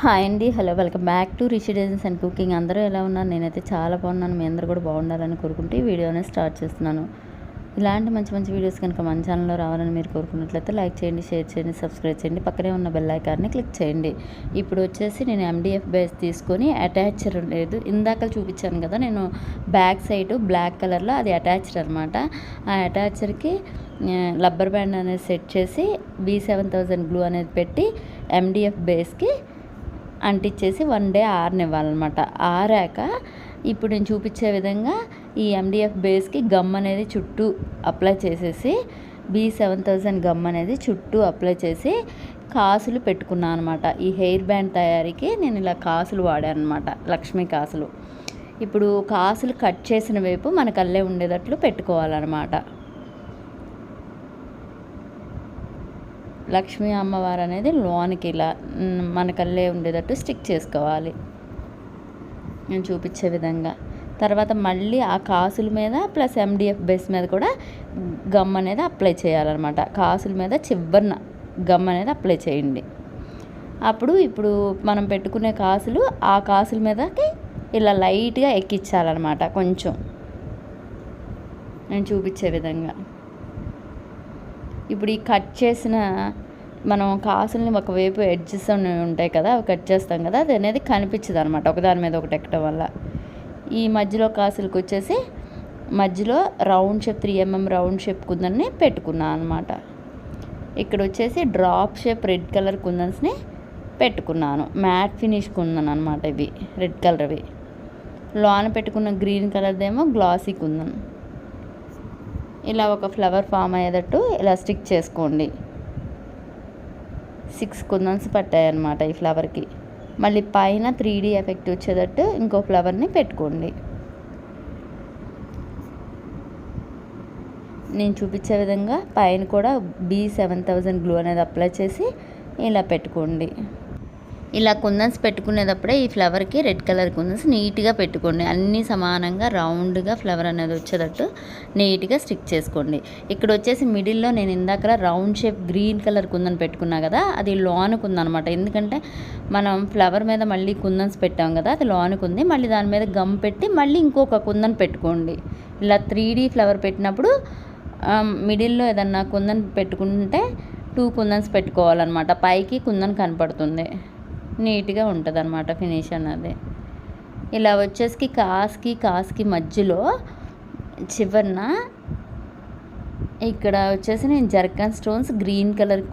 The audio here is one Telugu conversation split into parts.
హాయ్ అండి. Hello, welcome back to Rishi designs and cooking. అందరూ ఎలా ఉన్నారు? నేనైతే చాలా బాగున్నాను. మీ అందరూ కూడా బాగుండాలని కోరుకుంటూ ఈ వీడియోని స్టార్ట్ చేస్తున్నాను. ఇలాంటి మంచి మంచి వీడియోస్ కనుక మన ఛానల్లో రావాలని మీరు కోరుకున్నట్లయితే లైక్ చేయండి, షేర్ చేయండి, సబ్స్క్రైబ్ చేయండి, పక్కనే ఉన్న బెల్ ఐకాన్ని క్లిక్ చేయండి. ఇప్పుడు వచ్చేసి నేను ఎండిఎఫ్ బేస్ తీసుకొని అటాచర్ లేదు, ఇందాక చూపించాను కదా నేను బ్యాక్ సైడ్ బ్లాక్ కలర్లో, అది అటాచర్ అనమాట. ఆ అటాచర్కి రబ్బర్ బ్యాండ్ అనేది సెట్ చేసి B7000 గ్లూ అనేది పెట్టి ఎండిఎఫ్ బేస్కి అంటించేసి 1 డే ఆరనివ్వాలన్నమాట. ఆరాక ఇప్పుడు నేను చూపించే విధంగా ఈ ఎండిఎఫ్ బేస్కి గమ్ అనేది చుట్టూ అప్లై చేసేసి B7000 గమ్ అనేది చుట్టూ అప్లై చేసి కాసులు పెట్టుకున్నాను అనమాట. ఈ హెయిర్ బ్యాండ్ తయారీకి నేను ఇలా కాసులు వాడాను అనమాట, లక్ష్మీ కాసులు. ఇప్పుడు కాసులు కట్ చేసిన వైపు మనకు అల్లే ఉండేటట్లు పెట్టుకోవాలన్నమాట. లక్ష్మీ అమ్మవారు అనేది లోనికి ఇలా మనకల్లే ఉండేటట్టు స్టిక్ చేసుకోవాలి నేను చూపించే విధంగా. తర్వాత మళ్ళీ ఆ కాసుల మీద ప్లస్ ఎండిఎఫ్ బేస్ మీద కూడా గమ్ అనేది అప్లై చేయాలన్నమాట. కాసుల మీద చివరిన గమ్ అనేది అప్లై చేయండి. అప్పుడు ఇప్పుడు మనం పెట్టుకునే కాసులు ఆ కాసుల మీదకి ఇలా లైట్గా ఎక్కించాలన్నమాట, కొంచెం నేను చూపించే విధంగా. ఇప్పుడు ఈ కట్ చేసిన మనం కాసుల్ని ఒకవైపు ఎడ్జెస్ ఉంటాయి కదా, అవి కట్ చేస్తాం కదా, అది అనేది కనిపించదు అనమాట ఒకదాని మీద ఒకటి ఎక్కడం వల్ల. ఈ మధ్యలో కాసులకు వచ్చేసి మధ్యలో round shape 3mm round shape కుందన్ని పెట్టుకున్నాను అనమాట. ఇక్కడ వచ్చేసి డ్రాప్ షేప్ రెడ్ కలర్ కుందన్స్ని పెట్టుకున్నాను. మ్యాట్ ఫినిష్ కుందన్ అనమాట ఇవి, రెడ్ కలర్వి. లోన పెట్టుకున్న గ్రీన్ కలర్దేమో గ్లాసీ కుందన్. ఇలా ఒక ఫ్లవర్ ఫామ్ అయ్యేటట్టు ఇలా స్టిక్ చేసుకోండి. 6 కుందన్స్ పట్టాయన్నమాట ఈ ఫ్లవర్కి. మళ్ళీ పైన 3D ఎఫెక్ట్ వచ్చేటట్టు ఇంకో ఫ్లవర్ని పెట్టుకోండి. నేను చూపించే విధంగా పైన కూడా B7000 గ్లూ అనేది అప్లై చేసి ఇలా పెట్టుకోండి. ఇలా కుందన్స్ పెట్టుకునేటప్పుడే ఈ ఫ్లవర్కి రెడ్ కలర్ కుందన్స్ నీట్గా పెట్టుకోండి. అన్నీ సమానంగా రౌండ్గా ఫ్లవర్ అనేది వచ్చేటట్టు నీట్గా స్టిక్ చేసుకోండి. ఇక్కడ వచ్చేసి మిడిల్లో నేను ఇందాక round shape green colour kundan పెట్టుకున్నా కదా, అది లోనుకుందనమాట. ఎందుకంటే మనం ఫ్లవర్ మీద మళ్ళీ కుందన్స్ పెట్టాం కదా, అది లోనుకుంది. మళ్ళీ దాని మీద గమ్ పెట్టి మళ్ళీ ఇంకొక కుందన్ పెట్టుకోండి. ఇలా 3D ఫ్లవర్ పెట్టినప్పుడు మిడిల్లో ఏదన్నా కుందన్ పెట్టుకుంటే 2 కుందన్స్ పెట్టుకోవాలన్నమాట. పైకి కుందన్ కనపడుతుంది, నీట్గా ఉంటుంది అనమాట ఫినిష్ అన్నది. ఇలా వచ్చేసి కాస్కి మధ్యలో చివరన ఇక్కడ వచ్చేసి నేను zircon stones, green colour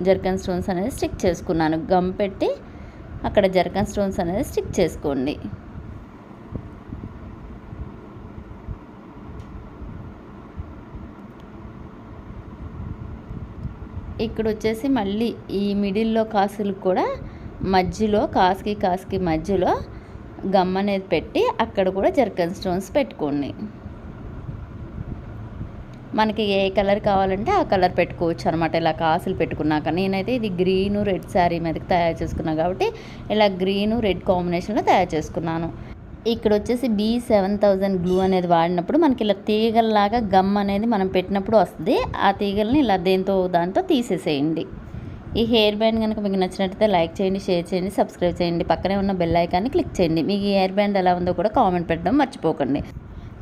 zircon stones అనేది స్టిక్ చేసుకున్నాను. గమ్ పెట్టి అక్కడ జర్కన్ స్టోన్స్ అనేది స్టిక్ చేసుకోండి. ఇక్కడ వచ్చేసి మళ్ళీ ఈ మిడిల్లో కాసులకు కూడా మధ్యలో కాస్కి మధ్యలో గమ్ అనేది పెట్టి అక్కడ కూడా జర్కన్ స్టోన్స్ పెట్టుకోండి. మనకి ఏ కలర్ కావాలంటే ఆ కలర్ పెట్టుకోవచ్చు అనమాట. ఇలా కాసులు పెట్టుకున్నాక నేనైతే ఇది గ్రీను రెడ్ శారీ మీదకి తయారు చేసుకున్నాను కాబట్టి ఇలా గ్రీను రెడ్ కాంబినేషన్లో తయారు చేసుకున్నాను. ఇక్కడ వచ్చేసి B7000 గ్లూ అనేది వాడినప్పుడు మనకి ఇలా తీగల్లాగా గమ్ అనేది మనం పెట్టినప్పుడు వస్తుంది. ఆ తీగల్ని ఇలా దాంతో తీసేసేయండి. ఈ హెయిర్ బ్యాండ్ కనుక మీకు నచ్చినట్టయితే లైక్ చేయండి, షేర్ చేయండి, సబ్స్క్రైబ్ చేయండి, పక్కనే ఉన్న బెల్ ఐకాన్ని క్లిక్ చేయండి. మీకు ఈ హెయిర్ బ్యాండ్ ఎలా ఉందో కూడా కామెంట్ పెట్టడం మర్చిపోకండి.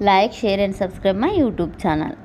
Like, share and subscribe my YouTube channel.